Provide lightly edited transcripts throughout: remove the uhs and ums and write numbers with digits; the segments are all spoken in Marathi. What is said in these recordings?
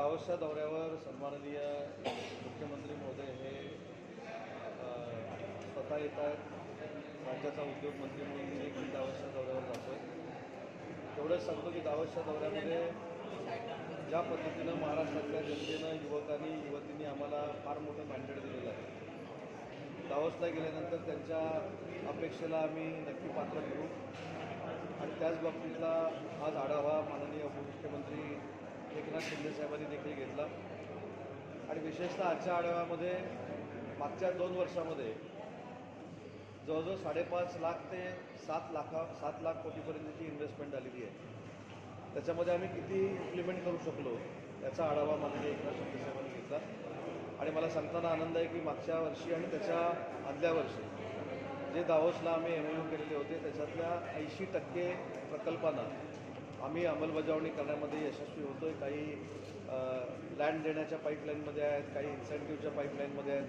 दावोसच्या दौऱ्यावर सन्माननीय मुख्यमंत्री महोदय हे स्वतः येत आहेत. राज्याचा उद्योगमंत्री म्हणून मी देखील दावोसच्या दौऱ्यावर जातो आहे. तेवढंच सांगतो की दावोसच्या दौऱ्यामध्ये ज्या पद्धतीनं महाराष्ट्रातल्या जनतेनं, युवकांनी, युवतींनी आम्हाला फार मोठं मॅन्डेट दिलेलं आहे. दावोसला गेल्यानंतर त्यांच्या अपेक्षेला आम्ही नक्की पात्र ठरू आणि त्याच बाबतीतला आज आढावा माननीय उपमुख्यमंत्री एकनाथ शिंदे साहेबांनी देखील घेतला आणि विशेषतः आजच्या आढाव्यामध्ये मागच्या 2 वर्षामध्ये जवळजवळ 5.5 लाख ते 7 लाख कोटीपर्यंतची इन्व्हेस्टमेंट झालेली आहे. त्याच्यामध्ये आम्ही किती इम्प्लिमेंट करू शकलो याचा आढावा माननीय एकनाथ शिंदे साहेबांनी घेतला आणि मला सांगताना आनंद आहे की मागच्या वर्षी आणि त्याच्या आदल्या वर्षी जे दावोसला आम्ही MOU केलेले होते त्याच्यातल्या 80% प्रकल्पांना आम्ही अंमलबजावणी करण्यामध्ये यशस्वी होतो आहे. काही लँड देण्याच्या पाईपलाईनमध्ये आहेत, काही इन्सेंटिव्हच्या पाईपलाईनमध्ये आहेत.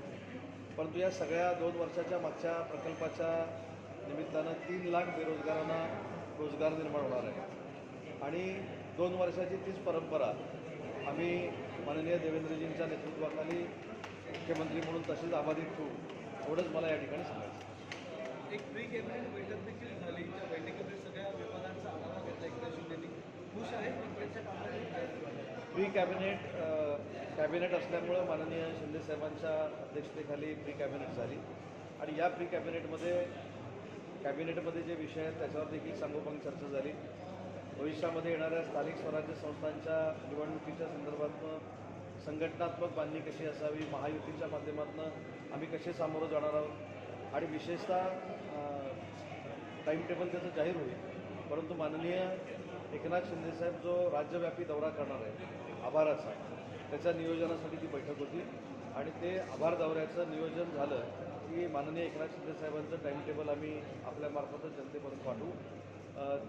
परंतु या सगळ्या 2 वर्षाच्या मागच्या प्रकल्पाच्या निमित्तानं 3 लाख बेरोजगारांना रोजगार निर्माण होणार आहे आणि 2 वर्षाची तीच परंपरा आम्ही माननीय देवेंद्रजींच्या नेतृत्वाखाली मुख्यमंत्री म्हणून तशीच अबाधित ठेवू. एवढंच मला या ठिकाणी सांगायचं. एक प्री कॅबिनेट बैठक देखील झाली. त्या बैठकीमध्ये सगळ्या विभागांचा आढावा घेतला एकनाथ शिंदेंनी. खुश आहे मंत्र्यांच्या कामाने. प्री कॅबिनेट असल्यामुळं माननीय शिंदे साहेबांच्या अध्यक्षतेखाली प्री कॅबिनेट झाली आणि या प्री कॅबिनेटमध्ये जे विषय आहेत त्याच्यावर देखील सांगोपांग चर्चा झाली. भविष्यामध्ये येणाऱ्या स्थानिक स्वराज्य संस्थांच्या निवडणुकीच्या संदर्भातनं संघटनात्मक बांधणी कशी असावी, महायुतीच्या माध्यमातून आम्ही कसे सामोरं जाणार आहोत आणि विशेषतः टाईम टेबल त्याचं जाहीर होईल. परंतु माननीय एकनाथ शिंदेसाहेब जो राज्यव्यापी दौरा करणार आहे आभाराचा, त्याच्या नियोजनासाठी ती बैठक होती आणि ते आभार दौऱ्याचं नियोजन झालं की माननीय एकनाथ शिंदेसाहेबांचं टाईम टेबल आम्ही आपल्यामार्फतच जनतेपर्यंत पाठवू.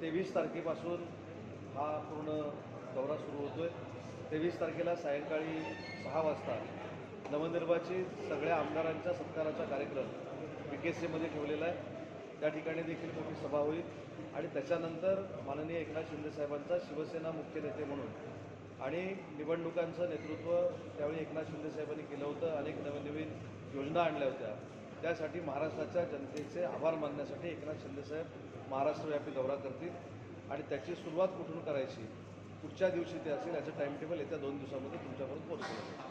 23 तारखेपासून हा पूर्ण दौरा सुरू होतो आहे. 23 तारखेला सायंकाळी 6 वाजता नवनिर्वाचित सगळ्या आमदारांच्या सत्काराचा कार्यक्रम BKCमध्ये ठेवलेला आहे. त्या ठिकाणी देखील मोठी सभा होईल आणि त्याच्यानंतर माननीय एकनाथ शिंदेसाहेबांचा शिवसेना मुख्य नेते म्हणून आणि निवडणुकांचं नेतृत्व त्यावेळी एकनाथ शिंदेसाहेबांनी केलं होतं. अनेक नवीन योजना आणल्या होत्या. त्यासाठी महाराष्ट्राच्या जनतेचे आभार मानण्यासाठी एकनाथ शिंदेसाहेब महाराष्ट्रव्यापी दौरा करतील आणि त्याची सुरुवात कुठून करायची, कुठच्या दिवशी ते असेल याचं टाईम टेबल येत्या 2 दिवसामध्ये तुमच्यापर्यंत पोहोचवलं.